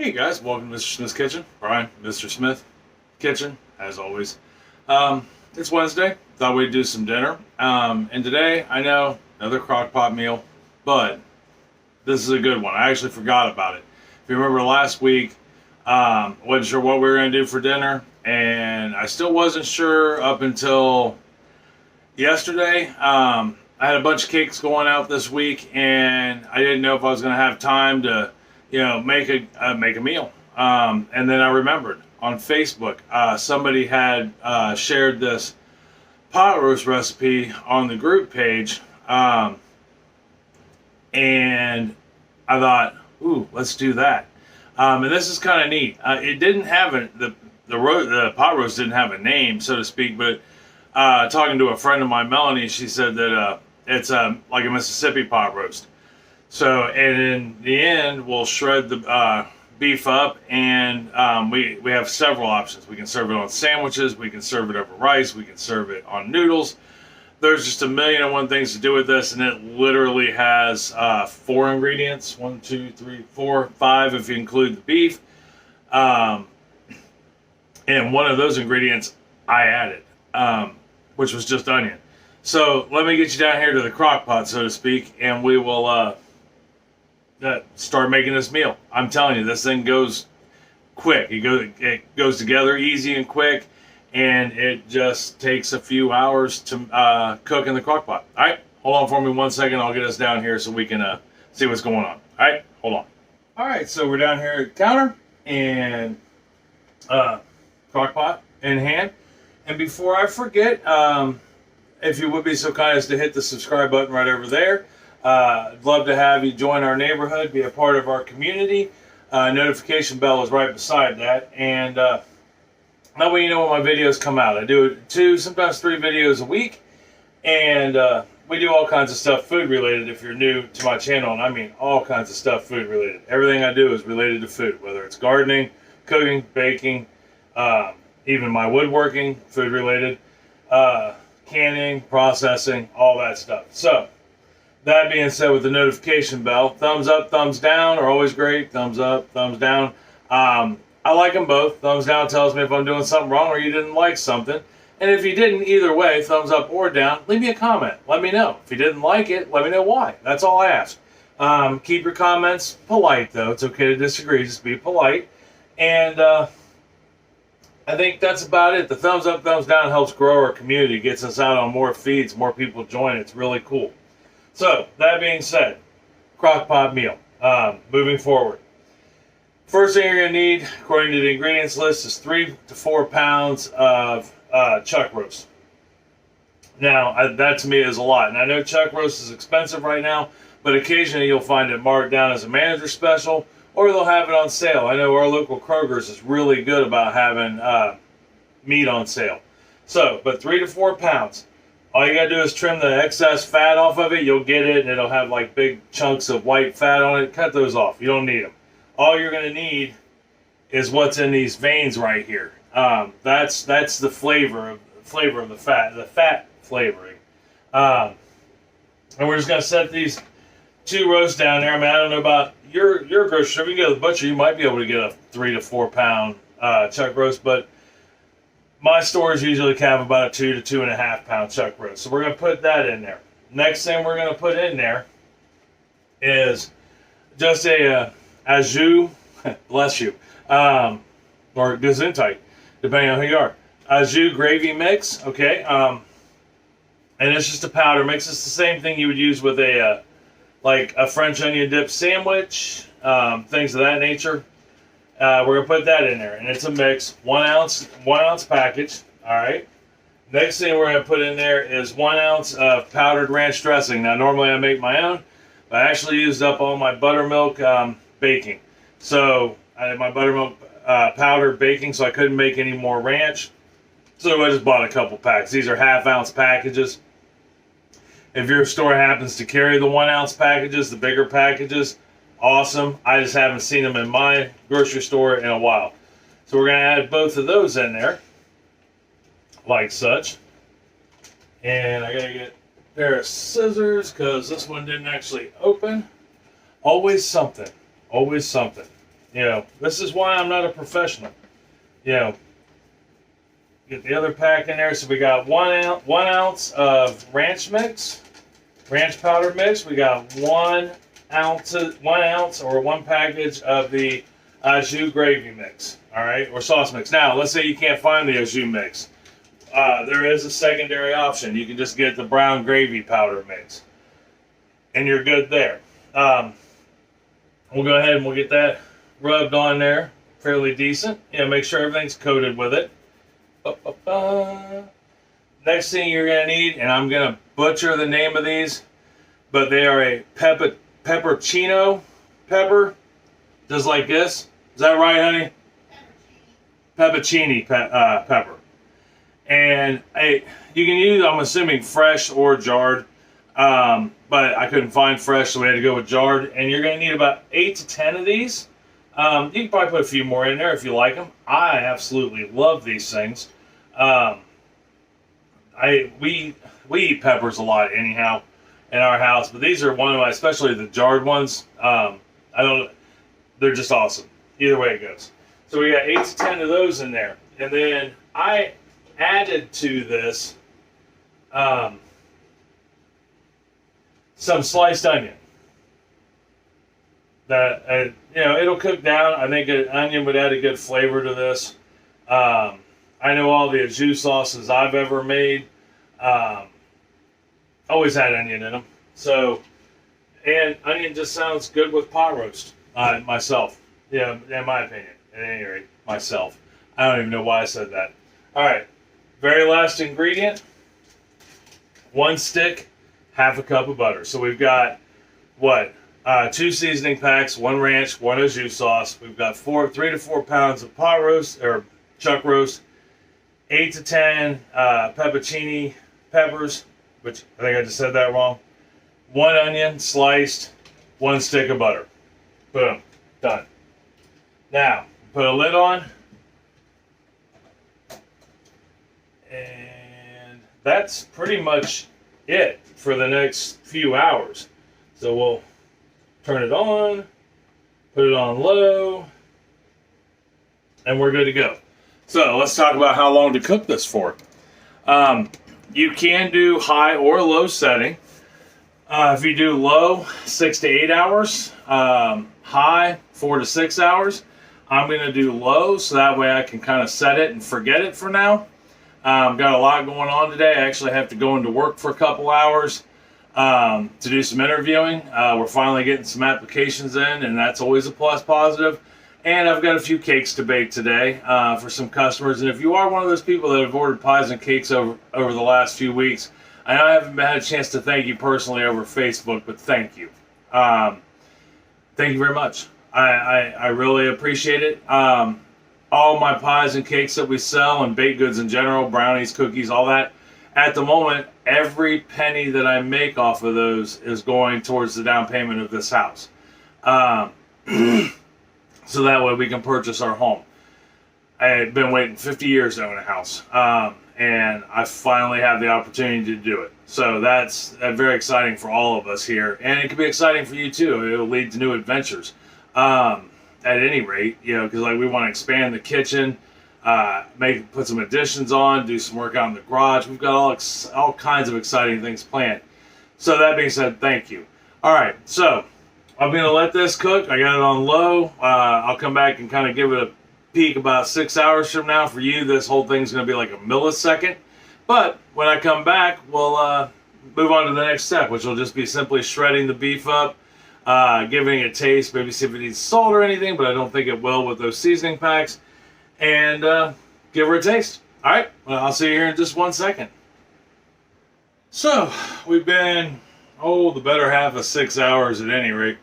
Hey guys, welcome to Mr. Smith's Kitchen. Brian, Mr. Smith Kitchen, as always. It's Wednesday. Thought we'd do some dinner. And today, I know, another crock pot meal, but this is a good one. I actually forgot about it. If you remember last week, wasn't sure what we were going to do for dinner, and I still wasn't sure up until yesterday. I had a bunch of cakes going out this week, and I didn't know if I was going to have time to make a meal. And then I remembered on Facebook, somebody had shared this pot roast recipe on the group page, and I thought, ooh, let's do that. And this is kind of neat. It didn't have the pot roast didn't have a name, so to speak, but talking to a friend of mine, Melanie, she said that it's like a Mississippi pot roast. So, and in the end, we'll shred the beef up, and we have several options. We can serve it on sandwiches, we can serve it over rice, we can serve it on noodles. There's just a million and one things to do with this, and it literally has 4 ingredients. 1, 2, 3, 4, 5 if you include the beef. And one of those ingredients I added, which was just onion. So let me get you down here to the crock pot, so to speak, and we will start making this meal. I'm telling you, this thing goes quick. It goes together easy and quick, and it just takes a few hours to cook in the crock pot. All right, hold on for me 1 second. I'll get us down here so we can see what's going on. All right, hold on. All right, so we're down here at the counter, and crock pot in hand. And before I forget, if you would be so kind as to hit the subscribe button right over there. I'd love to have you join our neighborhood, be a part of our community. Notification bell is right beside that. And that way you know when my videos come out. I do 2, sometimes 3 videos a week. And we do all kinds of stuff food related if you're new to my channel. And I mean all kinds of stuff food related. Everything I do is related to food, whether it's gardening, cooking, baking, even my woodworking, food related. Canning, processing, all that stuff. So, that being said, with the notification bell, thumbs up, thumbs down are always great. Thumbs up, thumbs down. I like them both. Thumbs down tells me if I'm doing something wrong or you didn't like something. And if you didn't, either way, thumbs up or down, leave me a comment. Let me know. If you didn't like it, let me know why. That's all I ask. Keep your comments polite, though. It's okay to disagree. Just be polite. And I think that's about it. The thumbs up, thumbs down helps grow our community, gets us out on more feeds, more people join. It's really cool. So, that being said, crock pot meal. Moving forward. First thing you're going to need, according to the ingredients list, is 3 to 4 pounds of chuck roast. Now, that to me is a lot. And I know chuck roast is expensive right now, but occasionally you'll find it marked down as a manager special, or they'll have it on sale. I know our local Kroger's is really good about having meat on sale. So, but 3 to 4 pounds. All you gotta do is trim the excess fat off of it. You'll get it, and it'll have like big chunks of white fat on it. Cut those off. You don't need them. All you're gonna need is what's in these veins right here. That's the flavor of the fat flavoring. And we're just gonna set these 2 roasts down there. I mean, I don't know about your grocery store. If you go to the butcher, you might be able to get a 3 to 4 pound chuck roast, but my stores usually have about a 2 to 2.5 pound chuck roast. So we're going to put that in there. Next thing we're going to put in there is just a au jus, bless you, or gesundheit, depending on who you are. Au jus gravy mix, okay, and it's just a powder mix. It's the same thing you would use with a like a French onion dip sandwich, things of that nature. We're going to put that in there, and it's a mix, 1 ounce package, all right? Next thing we're going to put in there is 1 ounce of powdered ranch dressing. Now, normally I make my own, but I actually used up all my buttermilk baking. So, I had my buttermilk powder baking, so I couldn't make any more ranch. So, I just bought a couple packs. These are half-ounce packages. If your store happens to carry the 1 ounce packages, the bigger packages, awesome. I just haven't seen them in my grocery store in a while. So we're going to add both of those in there, like such. And I got to get a pair of scissors because this one didn't actually open. Always something. Always something. You know, this is why I'm not a professional. You know, get the other pack in there. So we got 1 ounce of ranch mix, ranch powder mix. We got 1 ounce or 1 package of the au jus gravy mix. All right, or sauce mix. Now, let's say you can't find the au jus mix. There is a secondary option. You can just get the brown gravy powder mix, and you're good there. We'll go ahead and we'll get that rubbed on there fairly decent. You know, make sure everything's coated with it. Next thing you're going to need, and I'm going to butcher the name of these, but they are a pepperoncini pepper, just like this. Is that right, honey? Pepperoncini pepper. And you can use, I'm assuming, fresh or jarred, but I couldn't find fresh, so we had to go with jarred. And you're going to need about 8 to 10 of these. You can probably put a few more in there if you like them. I absolutely love these things. We eat peppers a lot anyhow in our house, but these are one of my, especially the jarred ones. They're just awesome. Either way it goes. So we got 8 to 10 of those in there, and then I added to this some sliced onion. That you know, it'll cook down. I think an onion would add a good flavor to this. I know all the au jus sauces I've ever made always had onion in them. So, and onion just sounds good with pot roast. Myself, yeah, in my opinion. At any rate, myself. I don't even know why I said that. All right, very last ingredient: 1 stick, half a cup of butter. So we've got what? 2 seasoning packs, 1 ranch, 1 au jus sauce. We've got 3 to 4 pounds of pot roast or chuck roast, 8 to 10 pepperoncini peppers, which I think I just said that wrong. 1 onion sliced, 1 stick of butter. Boom, done. Now put a lid on, and that's pretty much it for the next few hours. So we'll turn it on, put it on low, and we're good to go. So let's talk about how long to cook this for. You can do high or low setting. If you do low, 6 to 8 hours. High, 4 to 6 hours. I'm going to do low, so that way I can kind of set it and forget it for now. Got a lot going on today. I actually have to go into work for a couple hours to do some interviewing. We're finally getting some applications in, and that's always a plus positive. And I've got a few cakes to bake today for some customers. And if you are one of those people that have ordered pies and cakes over the last few weeks, I know I haven't had a chance to thank you personally over Facebook, but thank you. Thank you very much. I really appreciate it. All my pies and cakes that we sell and baked goods in general, brownies, cookies, all that, at the moment, every penny that I make off of those is going towards the down payment of this house. So that way we can purchase our home. I had been waiting 50 years to own a house, and I finally have the opportunity to do it. So that's very exciting for all of us here, and it can be exciting for you too. It'll lead to new adventures. At any rate, you know, because like we want to expand the kitchen, put some additions on, do some work out in the garage. We've got all kinds of exciting things planned. So that being said, thank you. All right, so I'm going to let this cook. I got it on low. I'll come back and kind of give it a peek about 6 hours from now. For you, this whole thing's going to be like a millisecond. But when I come back, we'll move on to the next step, which will just be simply shredding the beef up, giving it a taste, maybe see if it needs salt or anything, but I don't think it will with those seasoning packs, and give her a taste. All right, well, I'll see you here in just 1 second. So, we've been, the better half of 6 hours at any rate.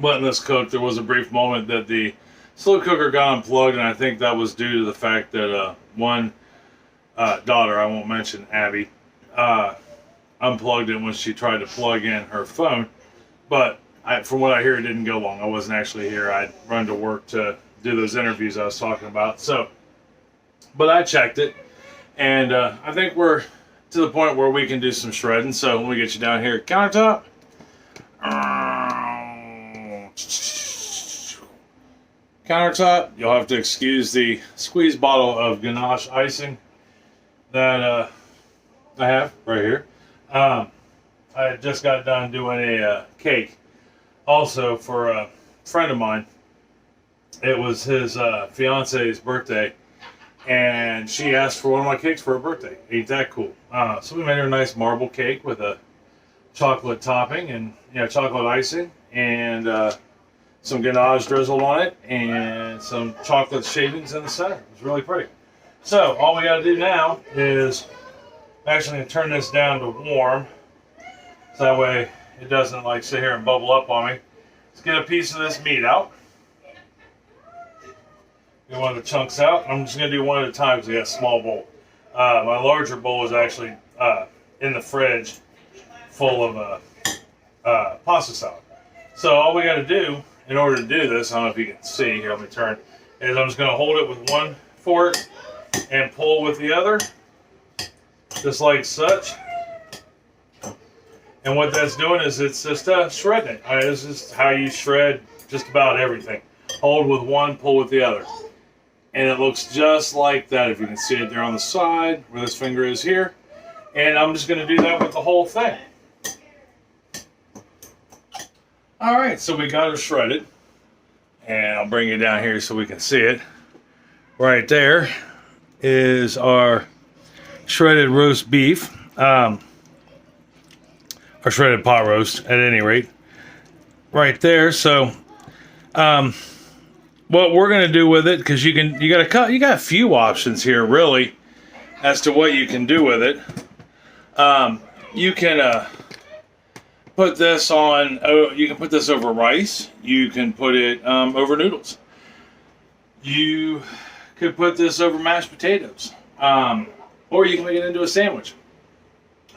Letting this cook. There was a brief moment that the slow cooker got unplugged, and I think that was due to the fact that one daughter, I won't mention Abby, unplugged it when she tried to plug in her phone. But from what I hear, it didn't go long. I wasn't actually here. I'd run to work to do those interviews I was talking about. So, but I checked it, and I think we're to the point where we can do some shredding. So let me get you down here, countertop. countertop. You'll have to excuse the squeeze bottle of ganache icing that I have right here. I just got done doing a cake also for a friend of mine. It was his fiance's birthday, and she asked for one of my cakes for her birthday. Ain't that cool? So we made her a nice marble cake with a chocolate topping and chocolate icing and some ganache drizzled on it and some chocolate shavings in the center. It was really pretty. So all we got to do now is actually turn this down to warm, so that way it doesn't like sit here and bubble up on me. Let's get a piece of this meat out. Get one of the chunks out. I'm just going to do one at a time because I got a small bowl. My larger bowl is actually in the fridge full of pasta salad. So all we got to do in order to do this, I don't know if you can see, here let me turn, is I'm just going to hold it with one fork and pull with the other, just like such. And what that's doing is it's just shredding it. This is how you shred just about everything. Hold with one, pull with the other. And it looks just like that, if you can see it there on the side, where this finger is here. And I'm just going to do that with the whole thing. Alright, so we got it shredded. And I'll bring it down here so we can see it. Right there is our shredded roast beef. Or shredded pot roast, at any rate. Right there, so what we're going to do with it, because you got a few options here really as to what you can do with it. You can put this on. You can put this over rice. You can put it over noodles. You could put this over mashed potatoes, or you can make it into a sandwich.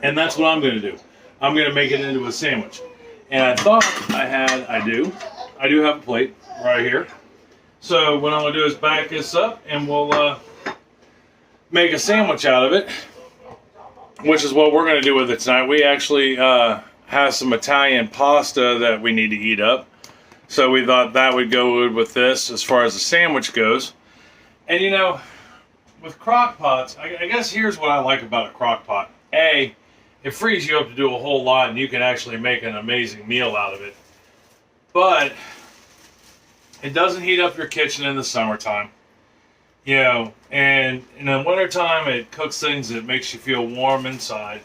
And that's what I'm going to do. I'm going to make it into a sandwich. And I thought I do have a plate right here. So what I'm going to do is back this up and we'll make a sandwich out of it, which is what we're going to do with it tonight. We actually have some Italian pasta that we need to heat up. So we thought that would go good with this as far as the sandwich goes. And with crock pots, I guess here's what I like about a crock pot. A, it frees you up to do a whole lot and you can actually make an amazing meal out of it. But it doesn't heat up your kitchen in the summertime. And in the wintertime it cooks things that makes you feel warm inside.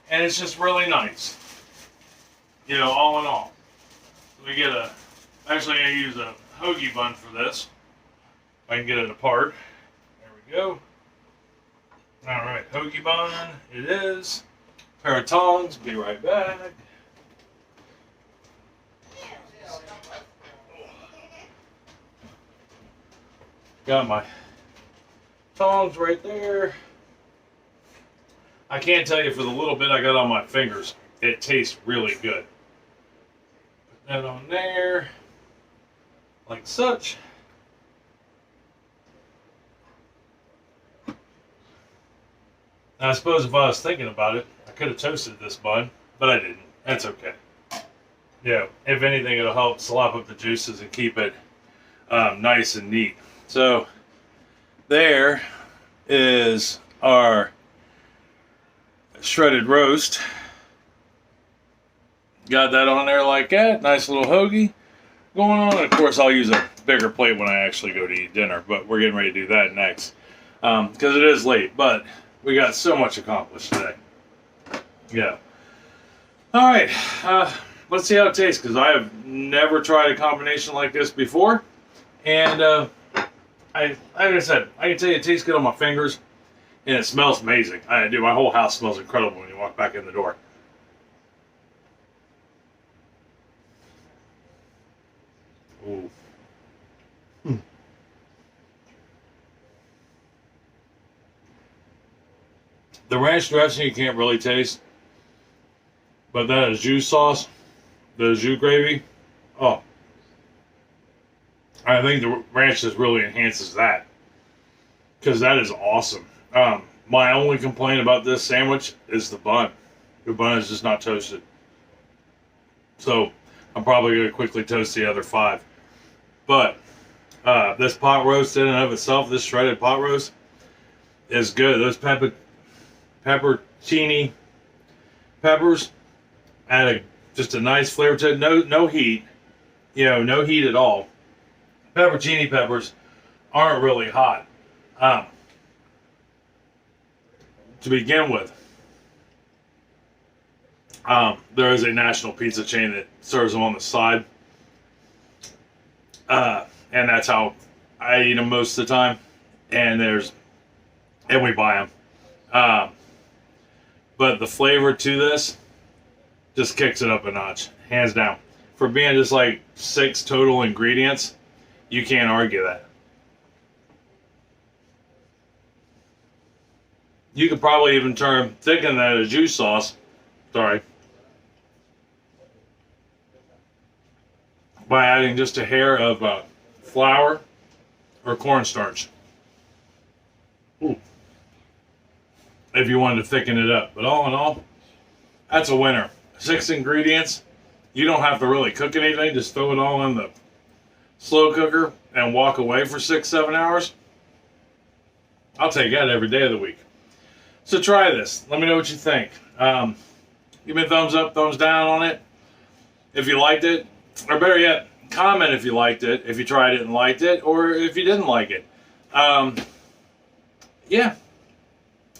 And it's just really nice. All in all. We get actually I use a hoagie bun for this. If I can get it apart. There we go. Alright, hoagie bun it is. Pair of tongs, be right back. Got my tongs right there. I can't tell you for the little bit I got on my fingers, it tastes really good. Put that on there, like such. Now I suppose if I was thinking about it, I could have toasted this bun, but I didn't. That's okay. If anything, it'll help slop up the juices and keep it nice and neat. So there is our shredded roast. Got that on there like that. Nice little hoagie going on. And of course, I'll use a bigger plate when I actually go to eat dinner, but we're getting ready to do that next because it is late, but we got so much accomplished today. All right, let's see how it tastes, because I have never tried a combination like this before. And like I said, I can tell you it tastes good on my fingers, and it smells amazing. I do. My whole house smells incredible when you walk back in the door. Ooh. The ranch dressing you can't really taste, but that is jus sauce, the jus gravy. Oh, I think the ranch just really enhances that, because that is awesome. My only complaint about this sandwich is the bun. The bun is just not toasted. So I'm probably going to quickly toast the other 5. But This pot roast in and of itself, this shredded pot roast, is good. Those pepperoncini peppers add just a nice flavor to it. No heat, no heat at all. Pepperoncini peppers aren't really hot to begin with. There is a national pizza chain that serves them on the side, and that's how I eat them most of the time. And we buy them. But the flavor to this just kicks it up a notch, hands down. For being just like 6 total ingredients, you can't argue that. You could probably even thicken that as juice sauce. Sorry. By adding just a hair of flour or cornstarch. Ooh. If you wanted to thicken it up. But all in all, that's a winner. 6 ingredients. You don't have to really cook anything. Just throw it all in the slow cooker and walk away for 6-7 hours. I'll take that every day of the week. So try this. Let me know what you think. Give me a thumbs up, thumbs down on it if you liked it. Or better yet, comment if you liked it, if you tried it and liked it, or if you didn't like it. Yeah.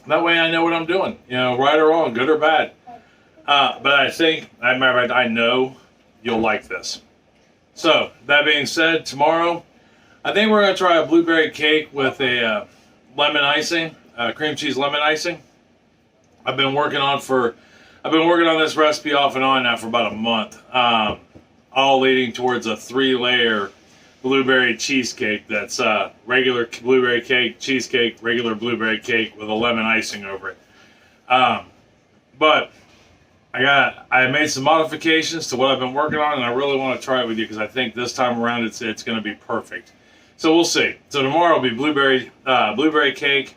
That way I know what I'm doing. Right or wrong, good or bad. But I know you'll like this. So, that being said, tomorrow, I think we're going to try a blueberry cake with a lemon icing, cream cheese lemon icing. I've been working on this recipe off and on now for about a month. All leading towards a 3-layer blueberry cheesecake that's regular blueberry cake, cheesecake, regular blueberry cake with a lemon icing over it. But I made some modifications to what I've been working on, and I really want to try it with you because I think this time around it's going to be perfect. So we'll see. So tomorrow will be blueberry cake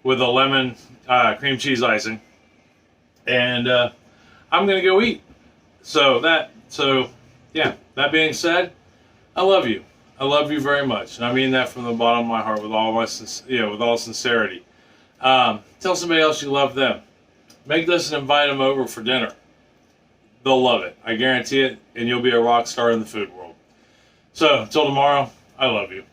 with a lemon cream cheese icing, and I'm going to go eat. Yeah, that being said, I love you. I love you very much. And I mean that from the bottom of my heart with all sincerity. Tell somebody else you love them. Make this and invite them over for dinner. They'll love it. I guarantee it. And you'll be a rock star in the food world. So, until tomorrow, I love you.